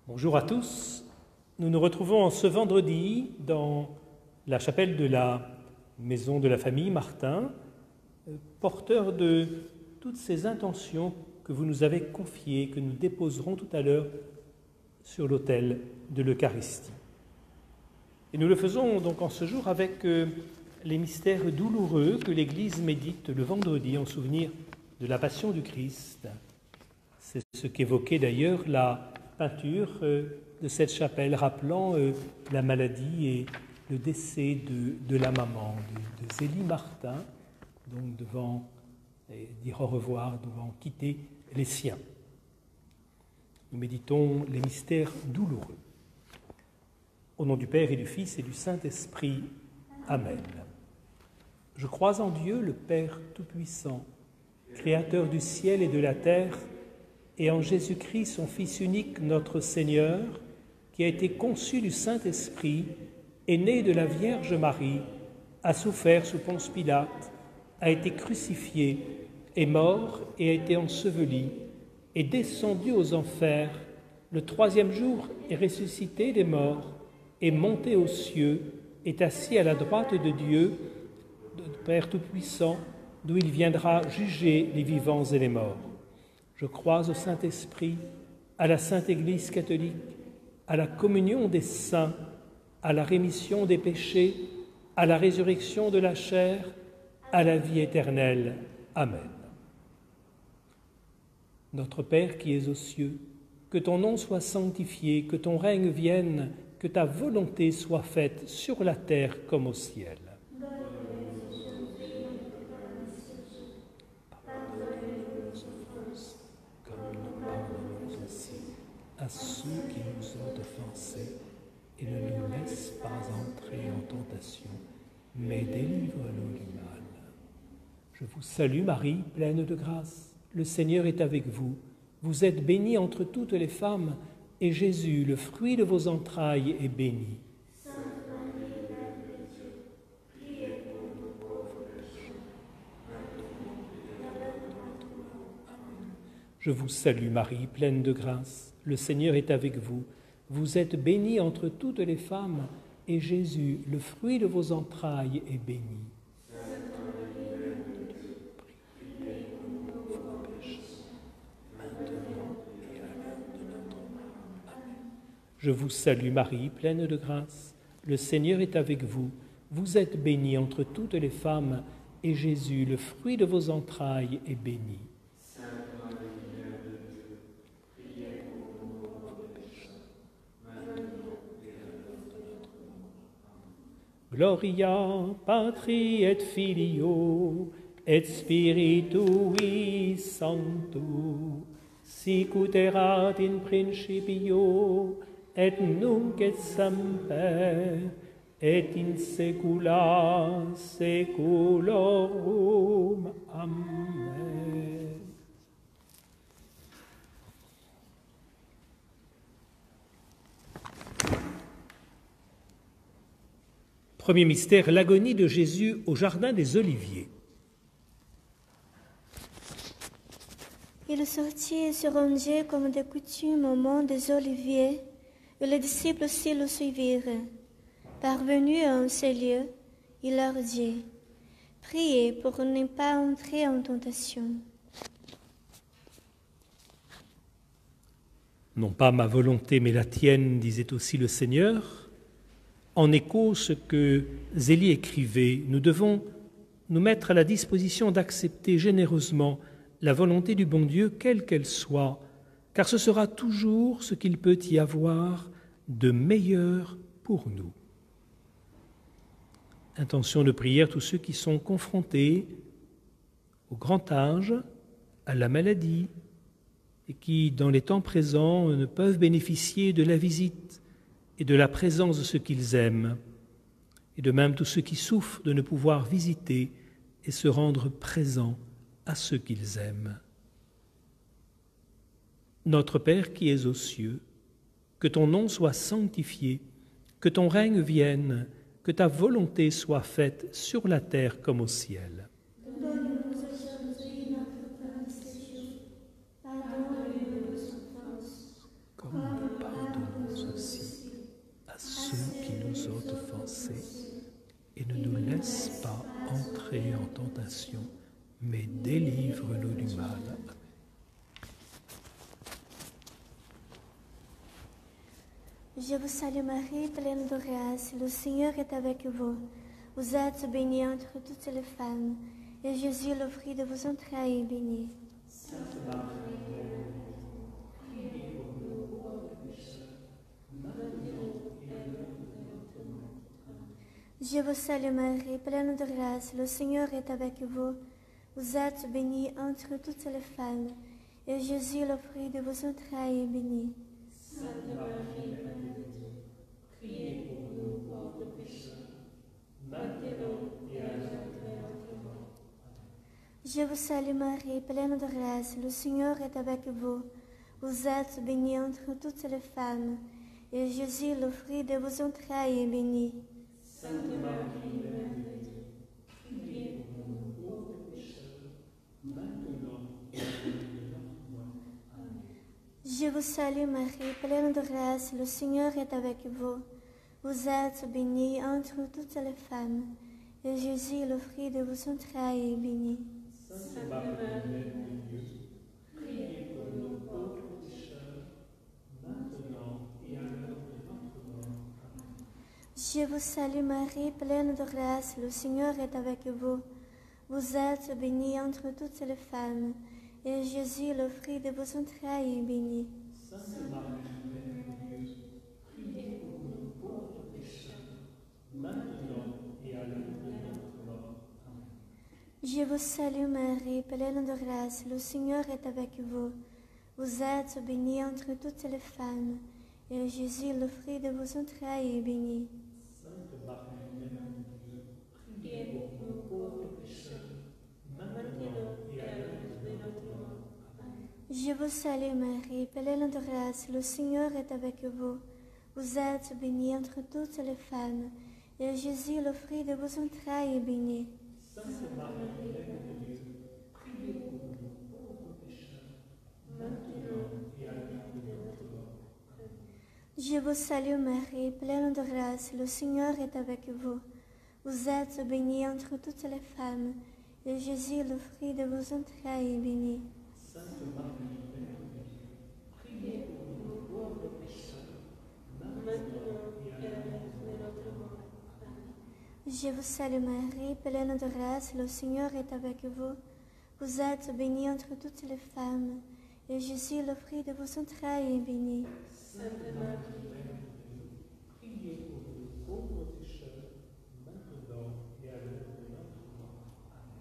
Bonjour à tous. Nous nous retrouvons ce vendredi dans la chapelle de la maison de la famille Martin, porteur de toutes ces intentions que vous nous avez confiées, que nous déposerons tout à l'heure sur l'autel de l'Eucharistie. Et nous le faisons donc en ce jour avec les mystères douloureux que l'Église médite le vendredi en souvenir de la Passion du Christ. C'est ce qu'évoquait d'ailleurs la peinture de cette chapelle, rappelant la maladie et le décès de la maman, de Zélie Martin, donc devant dire au revoir, devant quitter les siens. Nous méditons les mystères douloureux. Au nom du Père et du Fils et du Saint-Esprit. Amen. Je crois en Dieu, le Père Tout-Puissant, Créateur du ciel et de la terre, et en Jésus-Christ, son Fils unique, notre Seigneur, qui a été conçu du Saint-Esprit, est né de la Vierge Marie, a souffert sous Ponce Pilate, a été crucifié, est mort et a été enseveli, est descendu aux enfers, le troisième jour est ressuscité des morts, est monté aux cieux, est assis à la droite de Dieu, de Père Tout-Puissant, d'où il viendra juger les vivants et les morts. Je crois au Saint-Esprit, à la Sainte Église catholique, à la communion des saints, à la rémission des péchés, à la résurrection de la chair, à la vie éternelle. Amen. Notre Père qui es aux cieux, que ton nom soit sanctifié, que ton règne vienne, que ta volonté soit faite sur la terre comme au ciel. À ceux qui nous ont offensés, et ne nous laisse pas entrer en tentation, mais délivre-nous du mal. Je vous salue Marie, pleine de grâce. Le Seigneur est avec vous. Vous êtes bénie entre toutes les femmes, et Jésus, le fruit de vos entrailles, est béni. Sainte Marie, Mère de Dieu, priez pour nous pauvres pécheurs, maintenant et à l'heure de notre mort. Amen. Je vous salue Marie, pleine de grâce. Le Seigneur est avec vous. Vous êtes bénie entre toutes les femmes, et Jésus, le fruit de vos entrailles, est béni. Sainte Marie, Mère de Dieu, priez pour nous pauvres pécheurs, maintenant et à l'heure de notre mort. Amen. Je vous salue Marie, pleine de grâce. Le Seigneur est avec vous. Vous êtes bénie entre toutes les femmes, et Jésus, le fruit de vos entrailles, est béni. Gloria Patri et Filio et Spiritui Sancto, sic ut erat in principio et nunc et semper et in saecula saeculorum. Amen. Premier mystère, l'agonie de Jésus au jardin des Oliviers. Il sortit et se rendit comme de coutume au mont des Oliviers, et les disciples aussi le suivirent. Parvenu en ces lieux, il leur dit : priez pour ne pas entrer en tentation. Non pas ma volonté, mais la tienne, disait aussi le Seigneur. En écho, ce que Zélie écrivait, nous devons nous mettre à la disposition d'accepter généreusement la volonté du bon Dieu, quelle qu'elle soit, car ce sera toujours ce qu'il peut y avoir de meilleur pour nous. Intention de prière, tous ceux qui sont confrontés au grand âge, à la maladie, et qui, dans les temps présents, ne peuvent bénéficier de la visite et de la présence de ceux qu'ils aiment, et de même tous ceux qui souffrent de ne pouvoir visiter et se rendre présents à ceux qu'ils aiment. Notre Père qui es aux cieux, que ton nom soit sanctifié, que ton règne vienne, que ta volonté soit faite sur la terre comme au ciel. Donne-nous aujourd'hui notre pain de ce jour. Pardonne-nous nos offenses, comme nous pardonnons entrer en tentation, mais délivre-nous du mal. Je vous salue Marie, pleine de grâce, le Seigneur est avec vous. Vous êtes bénie entre toutes les femmes, et Jésus, le fruit de vos entrailles, est béni. Sainte Marie, priez pour nous pauvres pécheurs, maintenant et à l'heure de notre mort. Je vous salue Marie, pleine de grâce, le Seigneur est avec vous. Vous êtes bénie entre toutes les femmes, et Jésus, le fruit de vos entrailles, est béni. Sainte Marie, Mère de Dieu, priez pour nous pauvres pécheurs, maintenant et à l'heure de notre mort. Je vous salue Marie, pleine de grâce, le Seigneur est avec vous. Vous êtes bénie entre toutes les femmes, et Jésus, le fruit de vos entrailles, est béni. Sainte Marie, Mère de Dieu, priez pour nous pauvres pécheurs, maintenant et à l'heure de notre mort. Amen. Je vous salue Marie, pleine de grâce, le Seigneur est avec vous. Vous êtes bénie entre toutes les femmes, et Jésus, le fruit de vos entrailles, est béni. Sainte Marie, Mère de Dieu, priez pour nous pauvres pécheurs, maintenant et à l'heure de notre mort. Amen. Je vous salue Marie, pleine de grâce, le Seigneur est avec vous. Vous êtes bénie entre toutes les femmes, et Jésus, le fruit de vos entrailles, est béni. Sainte Marie, Mère de Dieu, priez pour nous pauvres pécheurs, maintenant et à l'heure de notre mort. Amen. Je vous salue Marie, pleine de grâce, le Seigneur est avec vous. Vous êtes bénie entre toutes les femmes, et Jésus, le fruit de vos entrailles, est béni. Sainte Marie, Mère de Dieu, priez pour nous pauvres pécheurs, maintenant et à l'heure de notre mort. Amen. Je vous salue Marie, pleine de grâce, le Seigneur est avec vous. Vous êtes bénie entre toutes les femmes, et Jésus, le fruit de vos entrailles, est béni. Sainte Marie, Mère de Dieu, priez pour nous pauvres pécheurs, maintenant et à l'heure de notre mort. Amen. Je vous salue Marie, pleine de grâce, le Seigneur est avec vous. Vous êtes bénie entre toutes les femmes, et Jésus, le fruit de vos entrailles, est béni. Sainte Marie, Mère de Dieu, priez pour nous pauvres pécheurs, maintenant et à l'heure de notre mort. Amen. Je vous salue Marie, pleine de grâce, le Seigneur est avec vous. Vous êtes bénie entre toutes les femmes, et Jésus, le fruit de vos entrailles, est béni. Sainte Marie, Mère de Dieu, priez pour nous pauvres pécheurs, maintenant et à l'heure de notre mort. Amen.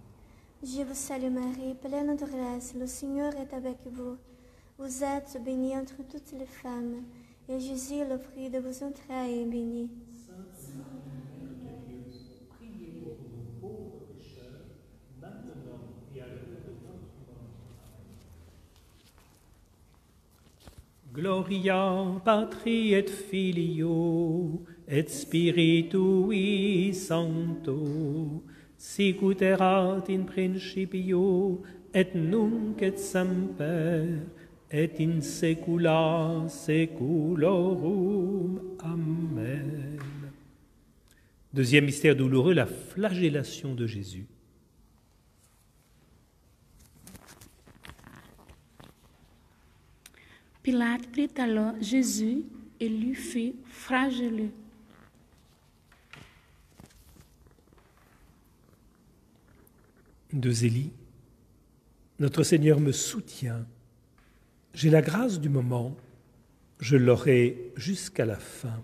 Je vous salue Marie, pleine de grâce, le Seigneur est avec vous. Vous êtes bénie entre toutes les femmes, et Jésus, le fruit de vos entrailles, est béni. Sainte Marie, Mère de Dieu, priez pour nous pauvres pécheurs, maintenant et à l'heure de notre mort. Amen. Gloria Patri et Filio et Spiritui Sancto, sicut erat in principio et nunc et semper et in saecula saeculorum. Amen. Deuxième mystère douloureux, la flagellation de Jésus. Pilate prit alors Jésus et lui fit flageller. De Zélie, notre Seigneur me soutient. J'ai la grâce du moment, je l'aurai jusqu'à la fin.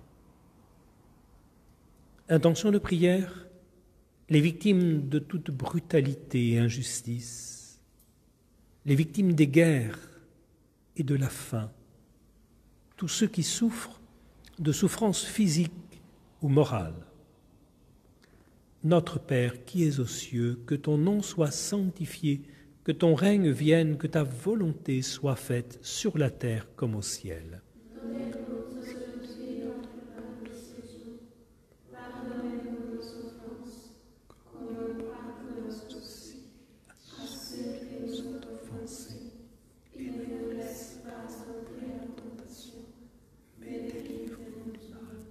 Intention de prière, les victimes de toute brutalité et injustice, les victimes des guerres et de la faim, tous ceux qui souffrent de souffrances physiques ou morales. Notre Père qui es aux cieux, que ton nom soit sanctifié, que ton règne vienne, que ta volonté soit faite sur la terre comme au ciel. Donnez-nous aujourd'hui notre pain de ce jour. Pardonnez-nous nos offenses, comme nous pardonnons aussi à ceux qui nous ont offensés. Et ne nous laisse pas entrer en tentation, mais délivre-nous du mal.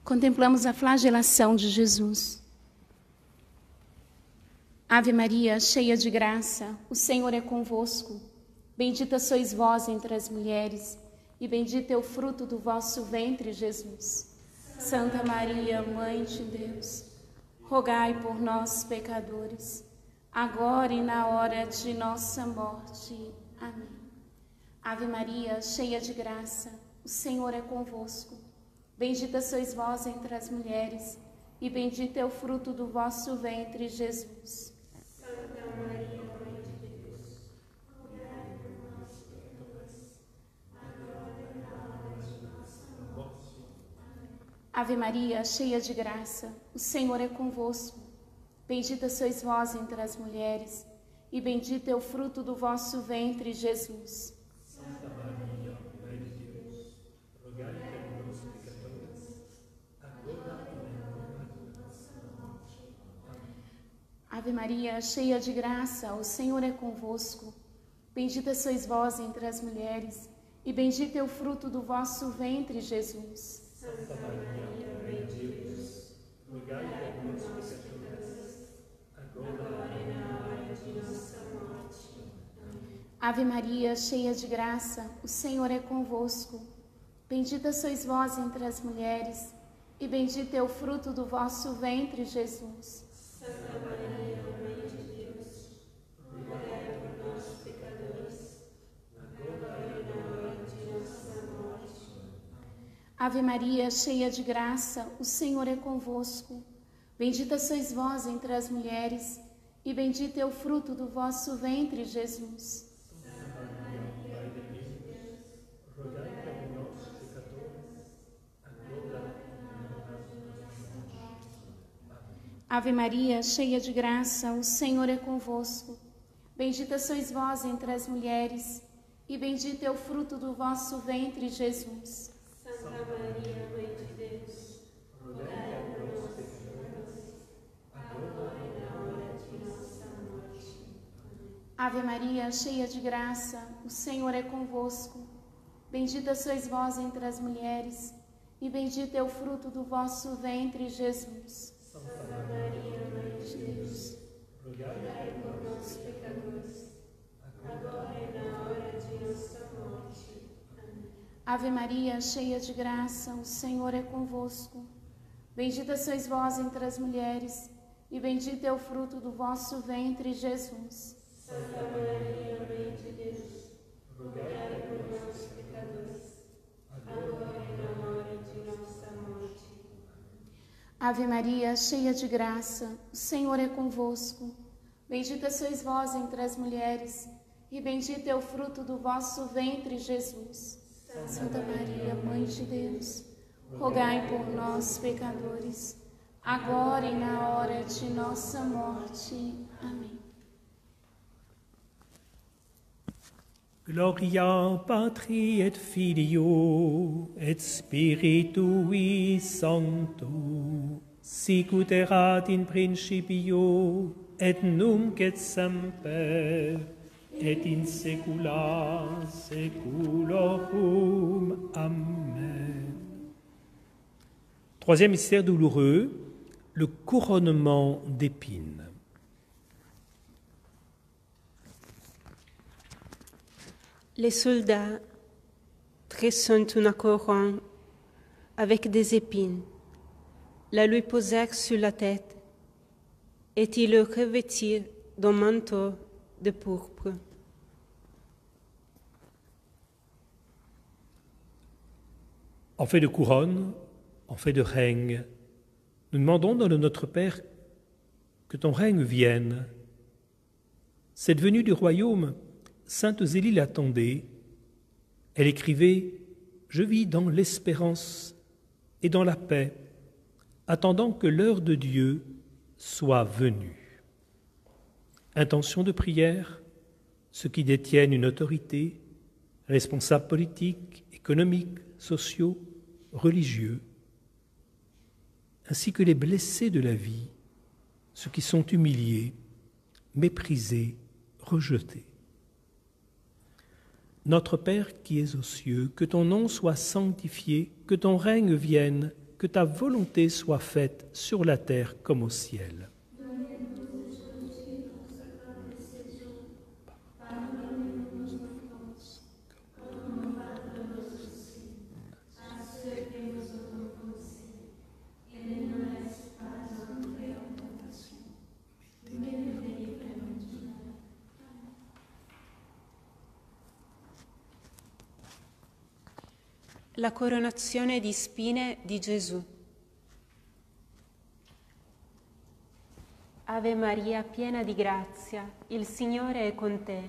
Contemplamos a flagelação de Jesus. Ave Maria, cheia de graça, o Senhor é convosco. Bendita sois vós entre as mulheres, e bendito é o fruto do vosso ventre, Jesus. Santa Maria, Mãe de Deus, rogai por nós, pecadores, agora e na hora de nossa morte. Amém. Ave Maria, cheia de graça, o Senhor é convosco. Bendita sois vós entre as mulheres, e bendito é o fruto do vosso ventre, Jesus. Santa Maria, Mãe de Deus, rogai por nós, pecadores, agora e na hora de nossa morte. Amém. Ave Maria, cheia de graça, o Senhor é convosco. Bendita sois vós entre as mulheres, e bendito é o fruto do vosso ventre, Jesus. Santa Maria, Mãe de Deus, rogai por nós, pecadores, agora e na hora de nossa morte. Amém. Ave Maria, cheia de graça, o Senhor é convosco. Bendita sois vós entre as mulheres, e bendito é o fruto do vosso ventre, Jesus. Santa Maria, Mãe de Deus, rogai por nós, pecadores, agora e na hora de nossa morte. Amém. Ave Maria, cheia de graça, o Senhor é convosco. Bendita sois vós entre as mulheres, e bendito é o fruto do vosso ventre, Jesus. Santa Maria, Mãe de Deus, rogai por nós, pecadores, agora e na hora de nossa morte. Ave Maria, cheia de graça, o Senhor é convosco. Bendita sois vós entre as mulheres, e bendito é o fruto do vosso ventre, Jesus. Ave Maria, cheia de graça, o Senhor é convosco. Bendita sois vós entre as mulheres, e bendito é o fruto do vosso ventre, Jesus. Santa Maria, Mãe de Deus, rogai por nós, pecadores, agora e na hora de nossa morte. Amém. Ave Maria, cheia de graça, o Senhor é convosco. Bendita sois vós entre as mulheres, e bendito é o fruto do vosso ventre, Jesus. Santa Maria, Mãe de Deus, rogai por nós, pecadores, agora e na hora de nossa morte. Amém. Ave Maria, cheia de graça, o Senhor é convosco. Bendita sois vós entre as mulheres, e bendito é o fruto do vosso ventre, Jesus. Santa Maria, Mãe de Deus, rogai por nós, pecadores, agora e na hora de nossa morte. Ave Maria, cheia de graça, o Senhor é convosco. Bendita sois vós entre as mulheres, e bendito é o fruto do vosso ventre, Jesus. Santa Maria, Mãe de Deus, rogai por nós, pecadores, agora e na hora de nossa morte. Amém. Gloria Patri et Filio et Spiritui Sancto, sicut erat in principio et nunc et semper et in saecula saeculorum. Amen. Troisième mystère douloureux, le couronnement d'épines. Les soldats tressant une couronne avec des épines, la lui posèrent sur la tête, et ils le revêtirent d'un manteau de pourpre. En fait de couronne, en fait de règne, nous demandons dans le Notre Père que ton règne vienne. Cette venue du royaume, Sainte Zélie l'attendait. Elle écrivait « Je vis dans l'espérance et dans la paix, attendant que l'heure de Dieu soit venue. » Intention de prière, ceux qui détiennent une autorité, responsables politiques, économiques, sociaux, religieux, ainsi que les blessés de la vie, ceux qui sont humiliés, méprisés, rejetés. Notre Père qui es aux cieux, que ton nom soit sanctifié, que ton règne vienne, que que ta volonté soit faite sur la terre comme au ciel. La coronazione di spine di Gesù. Ave Maria, piena di grazia, il Signore è con te.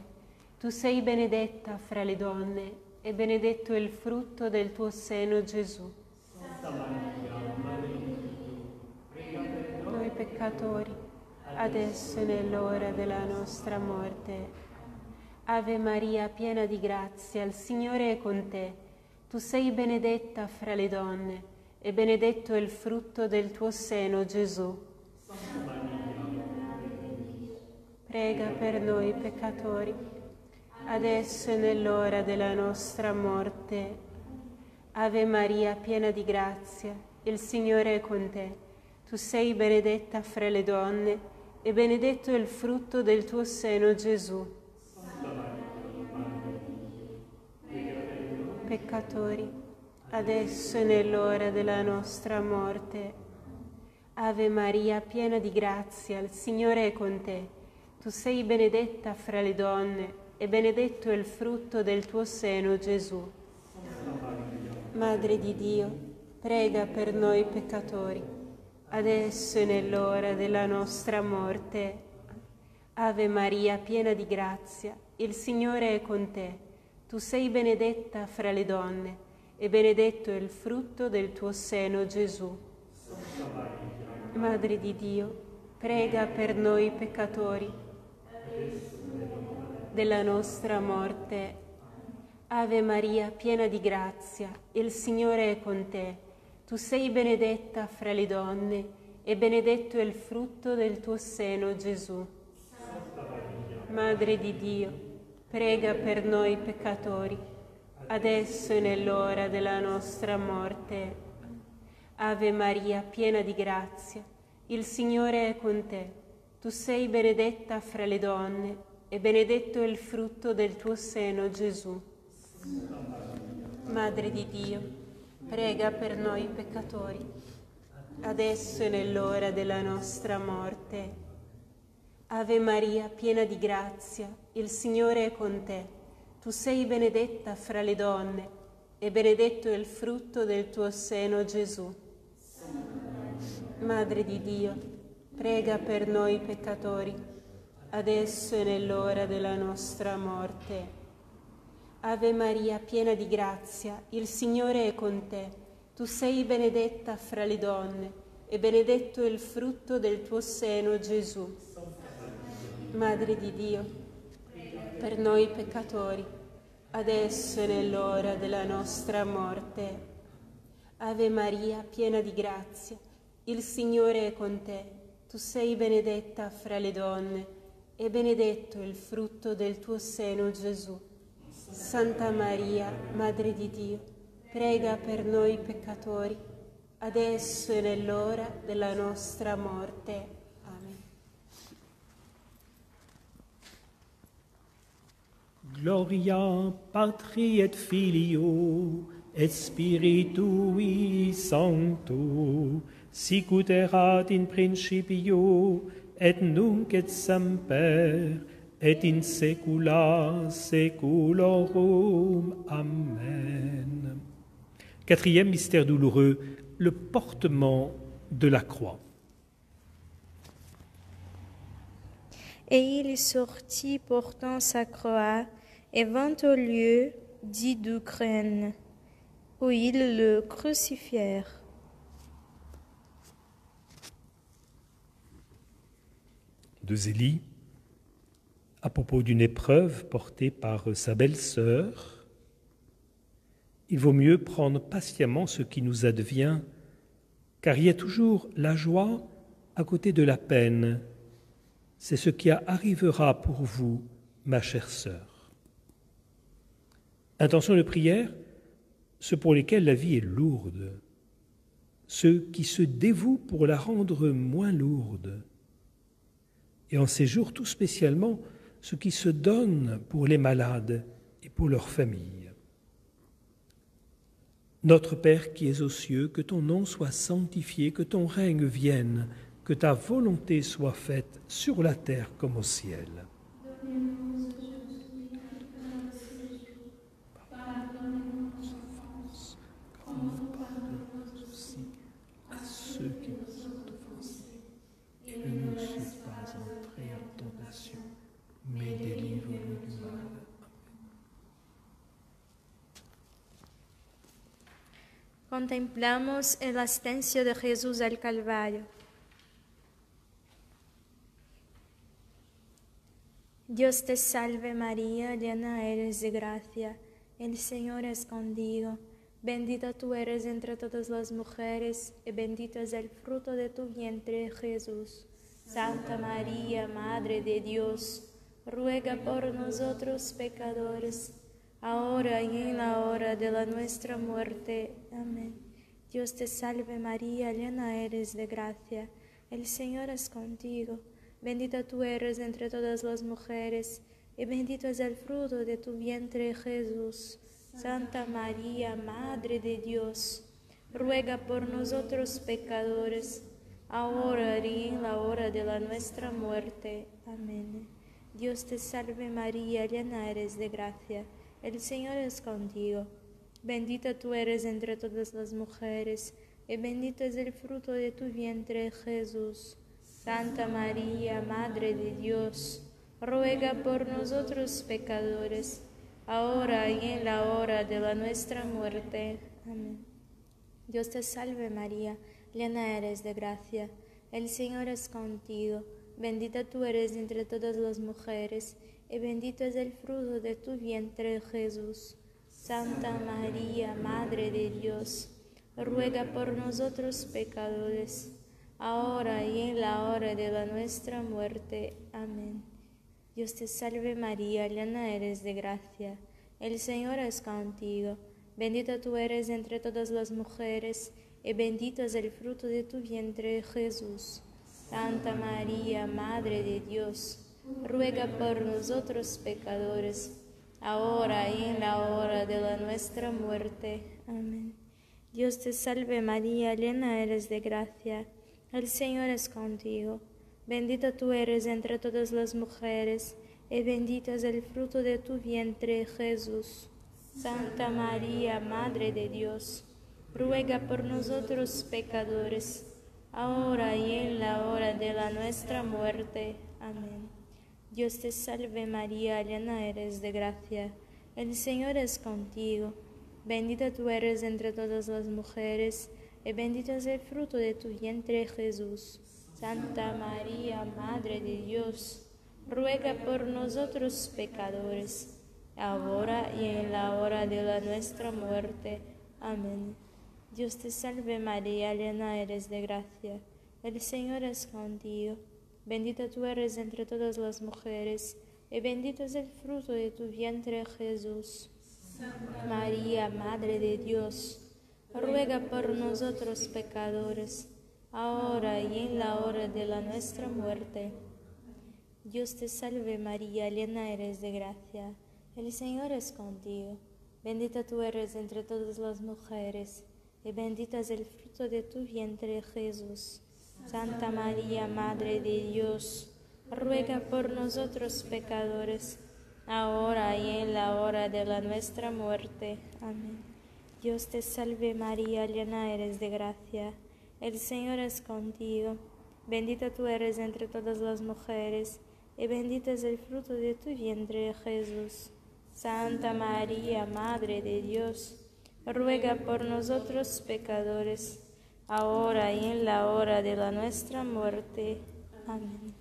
Tu sei benedetta fra le donne e benedetto è il frutto del tuo seno, Gesù. Santa Maria, Madre di Dio, prega per Noi peccatori, adesso e nell'ora della nostra morte. Ave Maria, piena di grazia, il Signore è con te. Tu sei benedetta fra le donne e benedetto è il frutto del tuo seno, Gesù. Santa Maria, Madre di Dio, Prega per noi peccatori, adesso e nell'ora della nostra morte. Ave Maria, piena di grazia, il Signore è con te. Tu sei benedetta fra le donne e benedetto è il frutto del tuo seno, Gesù. Santa Maria, Madre di Dio, prega per noi Peccatori, adesso e nell'ora della nostra morte. Ave Maria, piena di grazia, il Signore è con te. Tu sei benedetta fra le donne e benedetto è il frutto del tuo seno, Gesù. Madre di Dio, prega per noi peccatori, adesso e nell'ora della nostra morte. Ave Maria, piena di grazia, il Signore è con te. Tu sei benedetta fra le donne e benedetto è il frutto del tuo seno, Gesù. Madre di Dio, prega per noi peccatori, della nostra morte. Ave Maria, piena di grazia, il Signore è con te. Tu sei benedetta fra le donne e benedetto è il frutto del tuo seno, Gesù. Madre di Dio, prega per noi peccatori, adesso e nell'ora della nostra morte. Ave Maria, piena di grazia, il Signore è con te. Tu sei benedetta fra le donne e benedetto è il frutto del tuo seno, Gesù. Madre di Dio, prega per noi peccatori, adesso e nell'ora della nostra morte. Ave Maria, piena di grazia, il Signore è con te. Tu sei benedetta fra le donne e benedetto è il frutto del tuo seno, Gesù. Madre di Dio, prega per noi peccatori, adesso e nell'ora della nostra morte. Ave Maria, piena di grazia, il Signore è con te. Tu sei benedetta fra le donne e benedetto è il frutto del tuo seno, Gesù. Madre di Dio, per noi peccatori, adesso e nell'ora della nostra morte. Ave Maria, piena di grazia, il Signore è con te. Tu sei benedetta fra le donne e benedetto è il frutto del tuo seno, Gesù. Santa Maria, Madre di Dio, prega per noi peccatori, adesso e nell'ora della nostra morte. Amen. Gloria Patri et Filio et Spiritui Sancto, sicut erat in principio et nunc et semper et in saecula saeculorum. Amen. Quatrième mystère douloureux, le portement de la croix. Et il sortit portant sa croix et vint au lieu dit d'Ukraine, où ils le crucifièrent. De Zélie, à propos d'une épreuve portée par sa belle-sœur, il vaut mieux prendre patiemment ce qui nous advient, car il y a toujours la joie à côté de la peine. C'est ce qui arrivera pour vous, ma chère sœur. Intention de prière, ceux pour lesquels la vie est lourde. ceux qui se dévouent pour la rendre moins lourde, et en ces jours tout spécialement ceux qui se donnent pour les malades et pour leurs familles. Notre Père qui es aux cieux, que ton nom soit sanctifié, que ton règne vienne, que ta volonté soit faite sur la terre comme au ciel. À ceux qui nous ont offensés, et ne nous laisse pas entrer en tentation, mais délivre-nous du mal. Contemplamos el ascenso de Jesús al Calvario. Dios te salve María, llena eres de gracia, el Señor es contigo. Bendita tú eres entre todas las mujeres, y bendito es el fruto de tu vientre, Jesús. Santa María, Madre de Dios, ruega por nosotros pecadores, ahora y en la hora de nuestra muerte. Amén. Dios te salve María, llena eres de gracia, el Señor es contigo. Bendita tú eres entre todas las mujeres, y bendito es el fruto de tu vientre, Jesús. Santa María, Madre de Dios, ruega por nosotros pecadores, ahora y en la hora de nuestra muerte. Amén. Dios te salve María, llena eres de gracia, el Señor es contigo. Bendita tú eres entre todas las mujeres, y bendito es el fruto de tu vientre, Jesús. Santa María, Madre de Dios, ruega por nosotros pecadores, ahora y en la hora de nuestra muerte. Amén. Dios te salve María, llena eres de gracia, el Señor es contigo. Bendita tú eres entre todas las mujeres, y bendito es el fruto de tu vientre, Jesús. Santa María, Madre de Dios, ruega por nosotros pecadores, ahora y en la hora de nuestra muerte. Amén. Dios te salve María, llena eres de gracia, el Señor es contigo. Bendita tú eres entre todas las mujeres, y bendito es el fruto de tu vientre, Jesús. Santa María, Madre de Dios, ruega por nosotros pecadores, ahora y en la hora de nuestra muerte. Amén. Dios te salve María, llena eres de gracia, el Señor es contigo. Bendita tú eres entre todas las mujeres, y bendito es el fruto de tu vientre, Jesús. Santa María, Madre de Dios, ruega por nosotros pecadores, ahora y en la hora de nuestra muerte. Amén. Dios te salve María, llena eres de gracia, el Señor es contigo. Bendita tú eres entre todas las mujeres, y bendito es el fruto de tu vientre, Jesús. Santa María, Madre de Dios, ruega por nosotros pecadores, ahora y en la hora de nuestra muerte. Amén. Dios te salve María, llena eres de gracia, el Señor es contigo. Bendita tú eres entre todas las mujeres, y bendito es el fruto de tu vientre, Jesús. Santa María, Madre de Dios, ruega por nosotros pecadores, ahora y en la hora de nuestra muerte. Dios te salve María, llena eres de gracia, el Señor es contigo. Bendita tú eres entre todas las mujeres, y bendito es el fruto de tu vientre, Jesús. Santa María, Madre de Dios, ruega por nosotros pecadores, ahora y en la hora de nuestra muerte. Amén. Dios te salve María, llena eres de gracia, el Señor es contigo. Bendita tú eres entre todas las mujeres, y bendito es el fruto de tu vientre, Jesús. Santa María, Madre de Dios, ruega por nosotros pecadores, ahora y en la hora de nuestra muerte. Amén.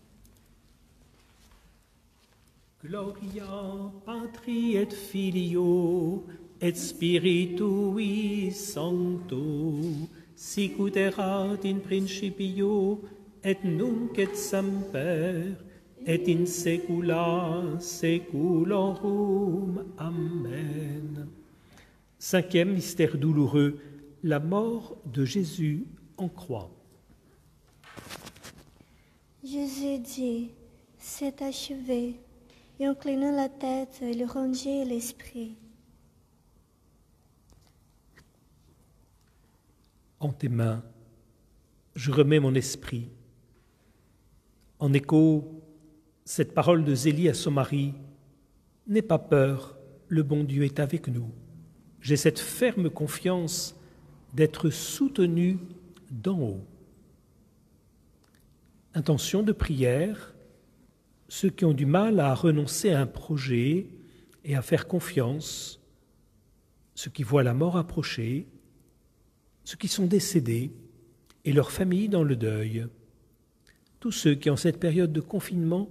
Gloria Patri et Filio et Spiritui Sancto, sic ut erat in principio et nunc et semper et in saecula saeculorum. Amen. Cinquième mystère douloureux, la mort de Jésus en croix. Jésus dit, c'est achevé, et inclinant la tête, il rendit l'esprit. En tes mains, je remets mon esprit. En écho, cette parole de Zélie à son mari, « N'aie pas peur, le bon Dieu est avec nous. » J'ai cette ferme confiance d'être soutenu d'en haut. Intention de prière, ceux qui ont du mal à renoncer à un projet et à faire confiance, ceux qui voient la mort approcher, ceux qui sont décédés et leurs familles dans le deuil, tous ceux qui en cette période de confinement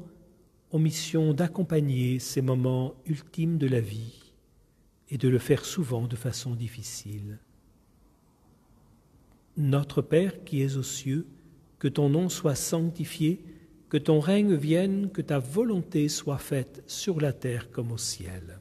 ont mission d'accompagner ces moments ultimes de la vie et de le faire souvent de façon difficile. Notre Père qui es aux cieux, que ton nom soit sanctifié, que ton règne vienne, que ta volonté soit faite sur la terre comme au ciel.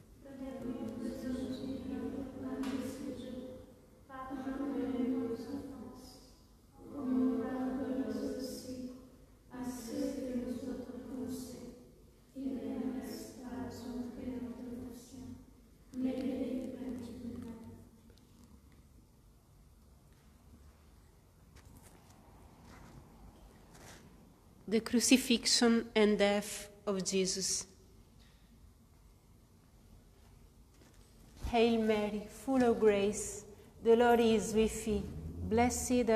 The crucifixion and death of Jesus. Hail Mary, full of grace, the Lord is with thee. Blessed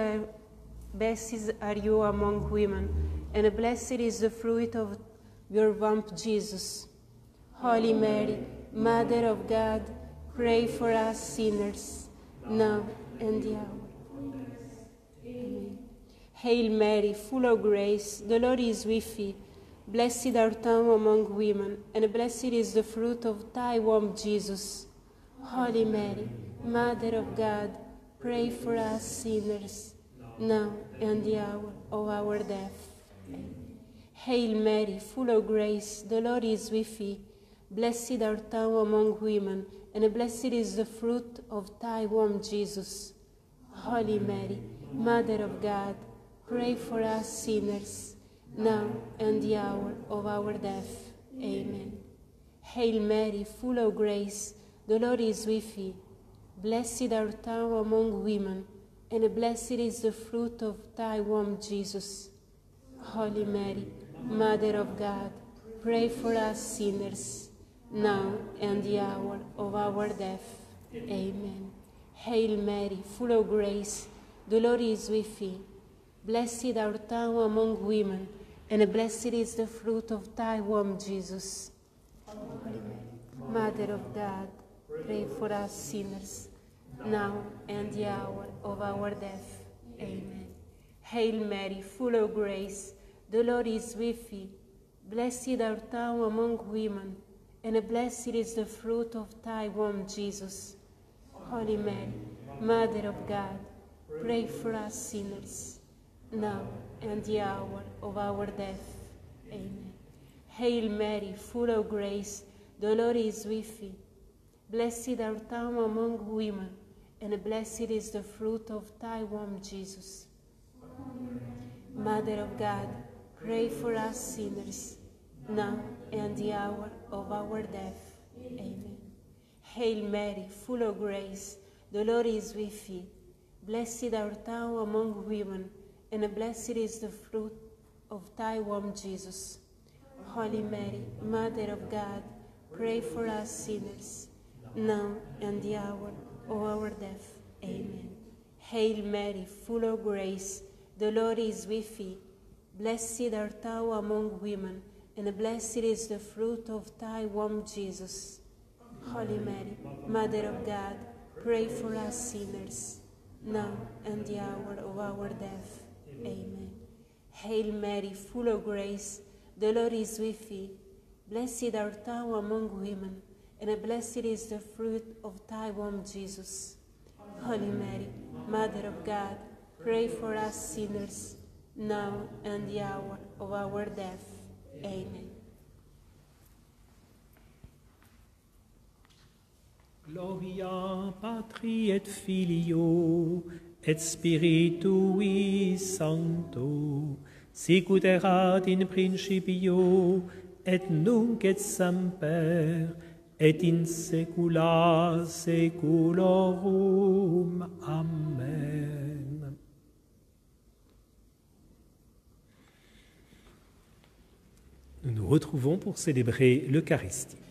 are you among women, and blessed is the fruit of your womb, Jesus. Holy Mary, Mother of God, pray for us sinners, now and the hour. Amen. Hail Mary, full of grace, the Lord is with thee. Blessed art thou among women, and blessed is the fruit of thy womb, Jesus. Holy Mary, Mother of God, pray for us sinners, now and the hour of our death. Amen. Hail Mary, full of grace, the Lord is with thee. Blessed art thou among women, and blessed is the fruit of thy womb, Jesus. Holy Mary, Mother of God, pray for us sinners, now and the hour of our death. Amen. Hail Mary, full of grace, the Lord is with thee. Blessed art thou among women, and blessed is the fruit of thy womb, Jesus. Holy Mary, Mother of God, pray for us sinners, now and the hour of our death. Amen. Hail Mary, full of grace, the Lord is with thee. Blessed art thou among women, and blessed is the fruit of thy womb, Jesus. Holy Mary, Mother of God, pray for us sinners, now and the hour of our death. Amen. Hail Mary, full of grace, the Lord is with thee. Blessed art thou among women, and blessed is the fruit of thy womb, Jesus. Holy Mary, Mother of God, pray for us sinners, now and the hour of our death. Amen. Hail Mary, full of grace, the Lord is with thee. Blessed art thou among women, and blessed is the fruit of thy womb, Jesus. Mother of God, pray for us sinners, now and the hour of our death. Amen. Hail Mary, full of grace, the Lord is with thee. Blessed art thou among women, and blessed is the fruit of thy womb, Jesus. Holy Mary, Mother of God, pray for us sinners, now and the hour of our death. Amen. Hail Mary, full of grace, the Lord is with thee. Blessed art thou among women, and blessed is the fruit of thy womb, Jesus. Holy Mary, Mother of God, pray for us sinners, now and the hour of our death. Amen. Hail Mary, full of grace, the Lord is with thee. Blessed art thou among women, and blessed is the fruit of thy womb, Jesus. Holy Mary, Mother of God, pray for us sinners, now and the hour of our death. Amen. Gloria Patri et Filio et Spiritui Sancto, sicut erat in principio et nunc et semper et in saecula saeculorum. Amen. Nous nous retrouvons pour célébrer l'Eucharistie.